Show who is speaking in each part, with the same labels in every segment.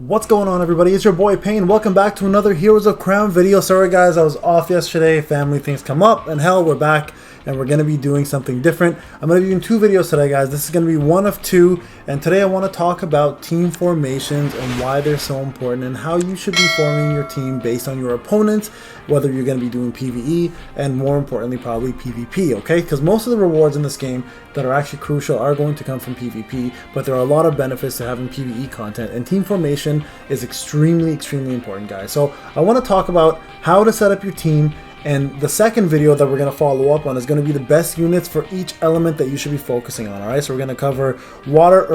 Speaker 1: What's going on, everybody? It's your boy Payne. Welcome back to another Heroes of Crown video. Sorry guys, I was off yesterday. Family things come up, and hell, we're back and we're going to be doing something different. I'm going to be doing two videos today, guys. This is going to be one of two, and today I want to talk about team formations and why they're so important and how you should be forming your team based on your opponents, whether you're going to be doing PVE and more importantly probably PVP, okay? Because most of the rewards in this game that are actually crucial are going to come from PvP, but there are a lot of benefits to having PvE content, and team formation is extremely important, guys. So I want to talk about how to set up your team, and the second video that we're going to follow up on is going to be the best units for each element that you should be focusing on. All right, so we're going to cover water,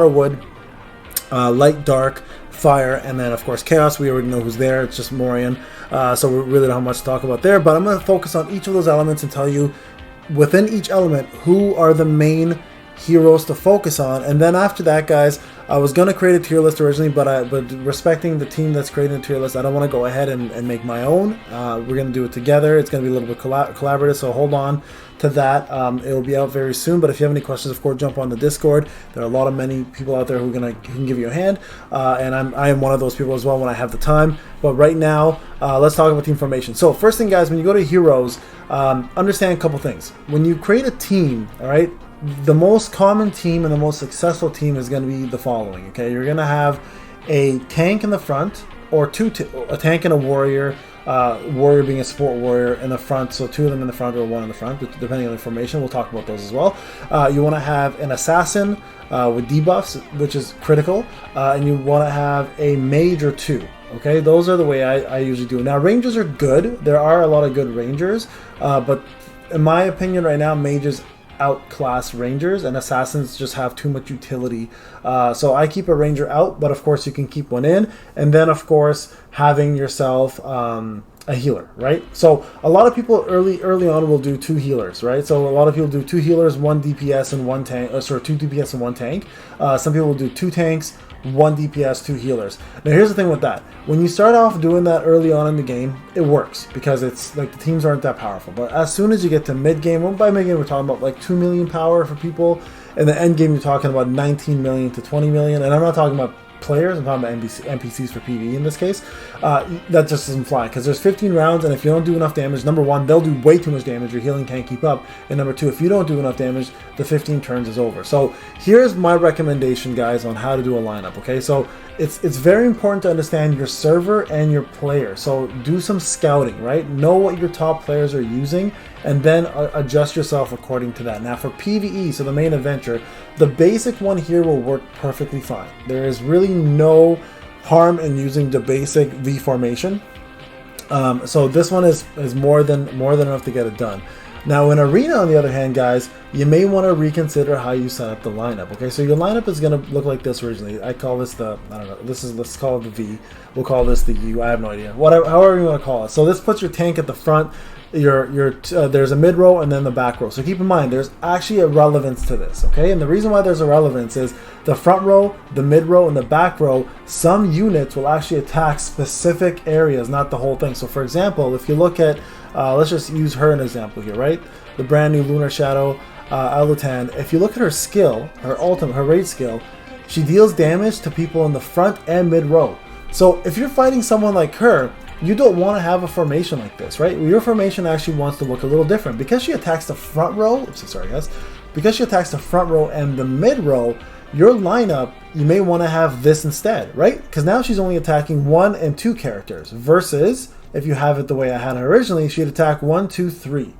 Speaker 1: wood, light, dark, fire, and then of course chaos. We already know who's there. It's just Morian, so we really don't have much to talk about there, but I'm going to focus on each of those elements and tell you within each element who are the main heroes to focus on. And then after that, guys, I was going to create a tier list originally, but respecting the team that's creating the tier list, I don't want to go ahead and make my own. We're going to do it together. It's going to be a little bit collaborative, so hold on to that. It will be out very soon, but if you have any questions, of course, jump on the Discord. There are many people out there who can give you a hand, and I am one of those people as well when I have the time. But right now, let's talk about team formation. So first thing, guys, when you go to heroes, understand a couple things. When you create a team, all right, the most common team and the most successful team is going to be the following. Okay, you're going to have a tank in the front, or a tank and a warrior. Warrior being a support warrior in the front, so two of them in the front or one in the front, depending on the formation. We'll talk about those as well. You want to have an assassin with debuffs, which is critical, and you want to have a mage or two. Okay, those are the way I usually do it. Now, rangers are good. There are a lot of good rangers, but in my opinion right now, mages outclass rangers, and assassins just have too much utility. So I keep a ranger out, but of course you can keep one in, and then of course having yourself a healer, right? So a lot of people early on will do two healers, right? So a lot of people do two healers, one DPS and one tank, two DPS and one tank. Some people will do two tanks, one DPS, two healers. Now here's the thing with that. When you start off doing that early on in the game, it works because it's like the teams aren't that powerful. But as soon as you get to mid game, well, by mid game we're talking about like 2 million power for people. In the end game you're talking about 19 million to 20 million, and I'm not talking about players, I'm talking about NPCs for PvE in this case. That just doesn't fly because there's 15 rounds, and if you don't do enough damage, number one, they'll do way too much damage, your healing can't keep up, and number two, if you don't do enough damage, the 15 turns is over. So here's my recommendation, guys, on how to do a lineup. Okay, so it's very important to understand your server and your player. So do some scouting, right? Know what your top players are using, and then adjust yourself according to that. Now for PvE, so the main adventure, the basic one here will work perfectly fine. There is really no harm in using the basic V formation. So this one is more than enough to get it done. Now in Arena, on the other hand, guys, you may want to reconsider how you set up the lineup. Okay, so your lineup is going to look like this originally. I call this the, I don't know, let's call it the V. We'll call this the U. I have no idea. However you want to call it. So this puts your tank at the front. There's a mid row and then the back row. So keep in mind, there's actually a relevance to this, okay? And the reason why there's a relevance is the front row, the mid row, and the back row, some units will actually attack specific areas, not the whole thing. So for example, if you look at, let's just use her as an example here, right? The brand new Lunar Shadow, Alutan. If you look at her skill, her ultimate, her raid skill, she deals damage to people in the front and mid row. So if you're fighting someone like her, you don't want to have a formation like this, right? Your formation actually wants to look a little different. Because she attacks the front row, because she attacks the front row and the mid row, your lineup, you may want to have this instead, right? Because now she's only attacking 1 and 2 characters, versus if you have it the way I had it originally, she'd attack 1, 2, 3.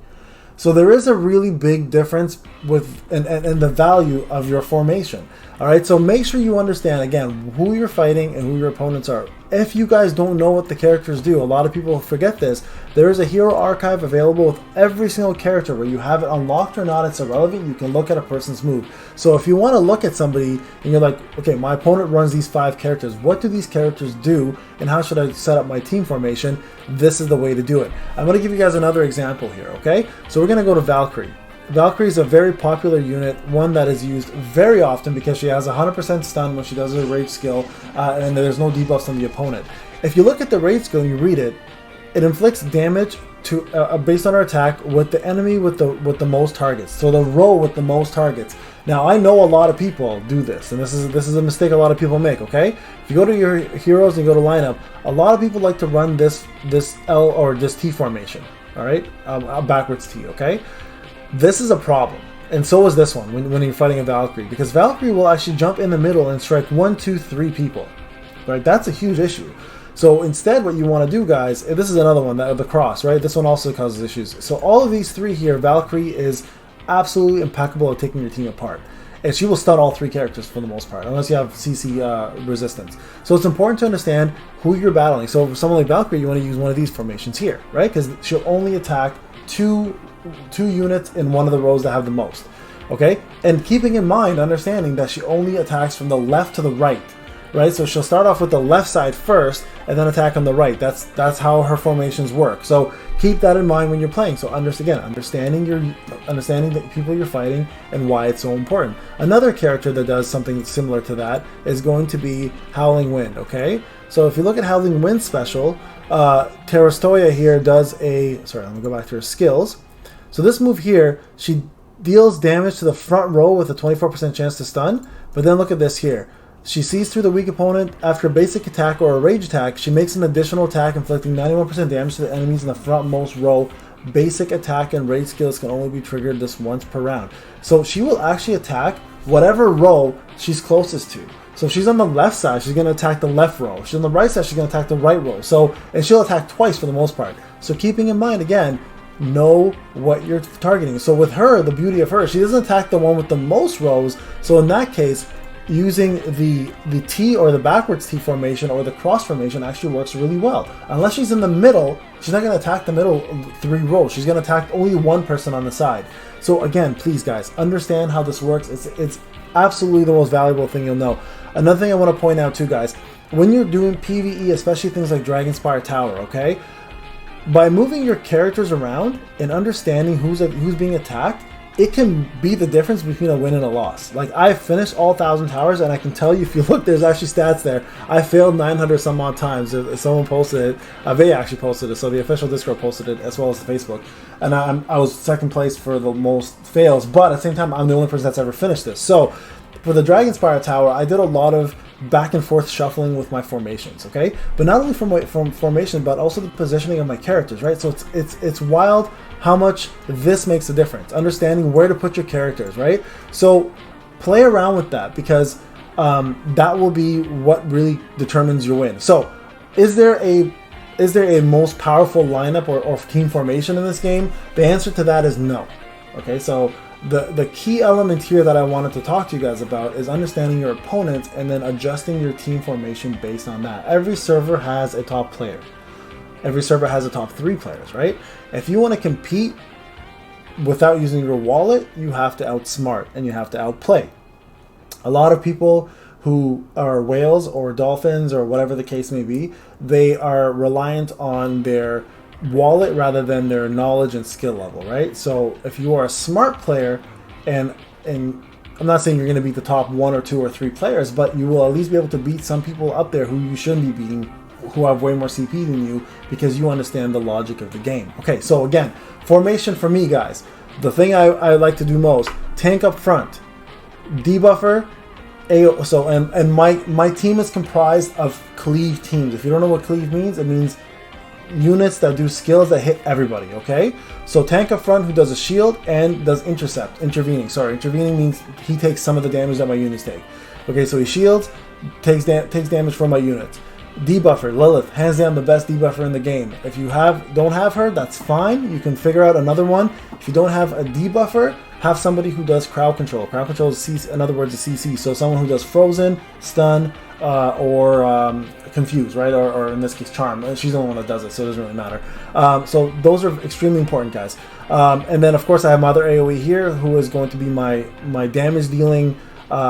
Speaker 1: So there is a really big difference with and the value of your formation. All right, so make sure you understand again who you're fighting and who your opponents are. If you guys don't know what the characters do, a lot of people forget this. There is a hero archive available with every single character. Where you have it unlocked or not, it's irrelevant. You can look at a person's move. So if you want to look at somebody and you're like, okay, my opponent runs these 5 characters. What do these characters do, and how should I set up my team formation? This is the way to do it. I'm going to give you guys another example here, okay? So we're going to go to Valkyrie. Valkyrie is a very popular unit, one that is used very often because she has 100% stun when she does her rage skill, and there's no debuffs on the opponent. If you look at the rage skill and you read it, it inflicts damage to based on her attack with the enemy with the most targets. So the row with the most targets. Now I know a lot of people do this, and this is a mistake a lot of people make. Okay, if you go to your heroes and you go to lineup, a lot of people like to run this L or this T formation. All right, backwards T. Okay, this is a problem, and so is this one when you're fighting a Valkyrie, because Valkyrie will actually jump in the middle and strike 1, 2, 3 people. Right, that's a huge issue. So instead, what you want to do, guys, this is another one, the cross, right? This one also causes issues. So all of these three here, Valkyrie is absolutely impeccable at taking your team apart. And she will stun all three characters for the most part, unless you have CC resistance. So it's important to understand who you're battling. So for someone like Valkyrie, you want to use one of these formations here, right? Because she'll only attack two units in one of the rows that have the most, okay? And keeping in mind, understanding that she only attacks from the left to the right. Right, so she'll start off with the left side first, and then attack on the right. That's how her formations work. So keep that in mind when you're playing. So understanding the people you're fighting and why it's so important. Another character that does something similar to that is going to be Howling Wind. Okay, so if you look at Howling Wind special, Terastoya here does a. Sorry, let me go back to her skills. So this move here, she deals damage to the front row with a 24% chance to stun. But then look at this here. She sees through the weak opponent. After a basic attack or a rage attack, she makes an additional attack inflicting 91% damage to the enemies in the frontmost row. Basic attack and rage skills can only be triggered this once per round. So she will actually attack whatever row she's closest to. So if she's on the left side, she's going to attack the left row. If she's on the right side, she's going to attack the right row. So, and she'll attack twice for the most part. So keeping in mind, again, know what you're targeting. So with her, the beauty of her, she doesn't attack the one with the most rows. So in that case, using the T or the backwards T formation or the cross formation actually works really well. Unless she's in the middle, she's not going to attack the middle 3 rows. She's going to attack only one person on the side. So again, please guys, understand how this works. It's absolutely the most valuable thing you'll know. Another thing I want to point out too, guys, when you're doing PvE, especially things like Dragonspire Tower, okay, by moving your characters around and understanding who's being attacked, it can be the difference between a win and a loss. Like, I finished all 1,000 towers, and I can tell you, if you look, there's actually stats there. I failed 900 some odd times. If someone posted it, they actually posted it, so the official Discord posted it, as well as the Facebook. And I was second place for the most fails, but at the same time, I'm the only person that's ever finished this. So, for the Dragonspire Tower, I did a lot of back and forth shuffling with my formations, okay? But not only from formation, but also the positioning of my characters, right? So it's wild how much this makes a difference. Understanding where to put your characters, right? So play around with that, because that will be what really determines your win. So is there a most powerful lineup or team formation in this game? The answer to that is no. Okay, so the key element here that I wanted to talk to you guys about is understanding your opponents and then adjusting your team formation based on that. Every server has a top player. Every server has a top 3 players, right? If you want to compete without using your wallet, you have to outsmart and you have to outplay. A lot of people who are whales or dolphins or whatever the case may be, they are reliant on their wallet rather than their knowledge and skill level, right? So if you are a smart player, and I'm not saying you're going to beat the top 1 or 2 or 3 players, but you will at least be able to beat some people up there who you shouldn't be beating, who have way more CP than you, because you understand the logic of the game. Okay, so again, formation for me, guys, the thing I like to do most: tank up front, debuffer, AO. So and my team is comprised of cleave teams. If you don't know what cleave means, it means units that do skills that hit everybody, okay? So tank up front, who does a shield and does intervening. Sorry, intervening means he takes some of the damage that my units take. Okay, so he shields, takes damage from my units. Debuffer, Lilith, hands down the best debuffer in the game. If you don't have her, that's fine. You can figure out another one. If you don't have a debuffer, have somebody who does crowd control. Crowd control is CC, in other words, a CC. So someone who does frozen, stun, or confuse, right? Or in this case, charm. She's the only one that does it, so it doesn't really matter. So those are extremely important, guys. And then of course I have my other AoE here, who is going to be my damage dealing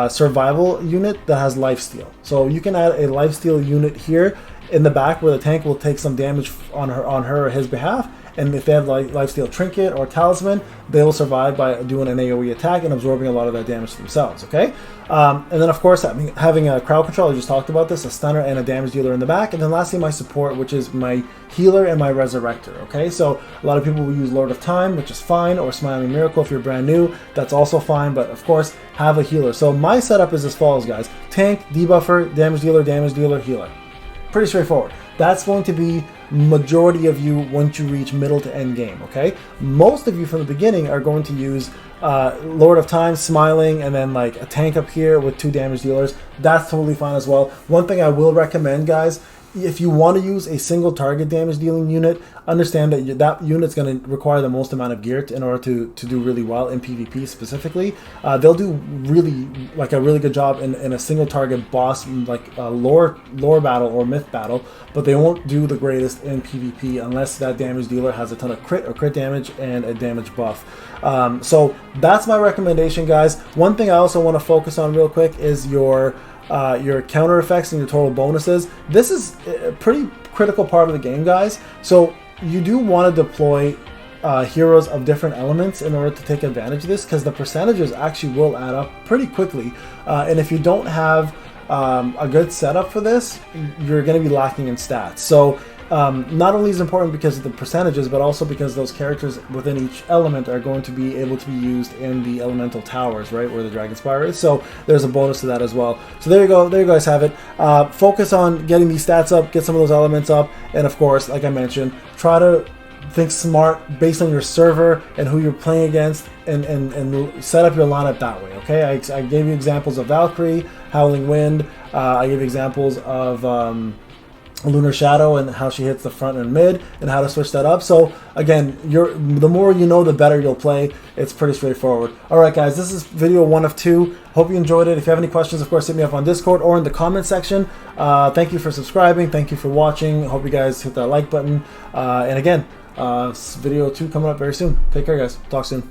Speaker 1: survival unit that has lifesteal. So you can add a lifesteal unit here in the back, where the tank will take some damage on her or his behalf, and if they have lifesteal trinket or talisman, they will survive by doing an AoE attack and absorbing a lot of that damage themselves, okay? And then of course having a crowd control, I just talked about this, a stunner and a damage dealer in the back, and then lastly my support, which is my healer and my resurrector, okay? So a lot of people will use Lord of Time, which is fine, or Smiling Miracle if you're brand new, that's also fine, but of course have a healer. So my setup is as follows, guys: tank, debuffer, damage dealer, healer. Pretty straightforward. That's going to be majority of you once you reach middle to end game, okay? Most of you from the beginning are going to use Lord of Time, Smiling, and then like a tank up here with 2 damage dealers. That's totally fine as well. One thing I will recommend, guys, if you want to use a single target damage dealing unit, understand that that unit's going to require the most amount of gear in order to do really well in PvP specifically. They'll do a really good job in a single target boss, like a lore battle or myth battle, but they won't do the greatest in PvP unless that damage dealer has a ton of crit damage and a damage buff. So that's my recommendation, guys. One thing I also want to focus on real quick is your counter effects and your total bonuses. This is a pretty critical part of the game, guys. So you do want to deploy heroes of different elements in order to take advantage of this, because the percentages actually will add up pretty quickly. And if you don't have a good setup for this, you're going to be lacking in stats. So not only is it important because of the percentages, but also because those characters within each element are going to be able to be used in the elemental towers, right, where the Dragon Spire is. So there's a bonus to that as well. So there you go. There you guys have it. Focus on getting these stats up, get some of those elements up, and of course, like I mentioned, try to think smart based on your server and who you're playing against, and set up your lineup that way, okay? I gave you examples of Valkyrie, Howling Wind. I gave you examples of Lunar Shadow and how she hits the front and mid, and how to switch that up. So again, the more you know, the better you'll play. It's pretty straightforward. Alright guys, this is video 1 of 2. Hope you enjoyed it. If you have any questions, of course, hit me up on Discord or in the comment section. Thank you for subscribing. Thank you for watching. Hope you guys hit that like button. And again, video 2 coming up very soon. Take care, guys. Talk soon.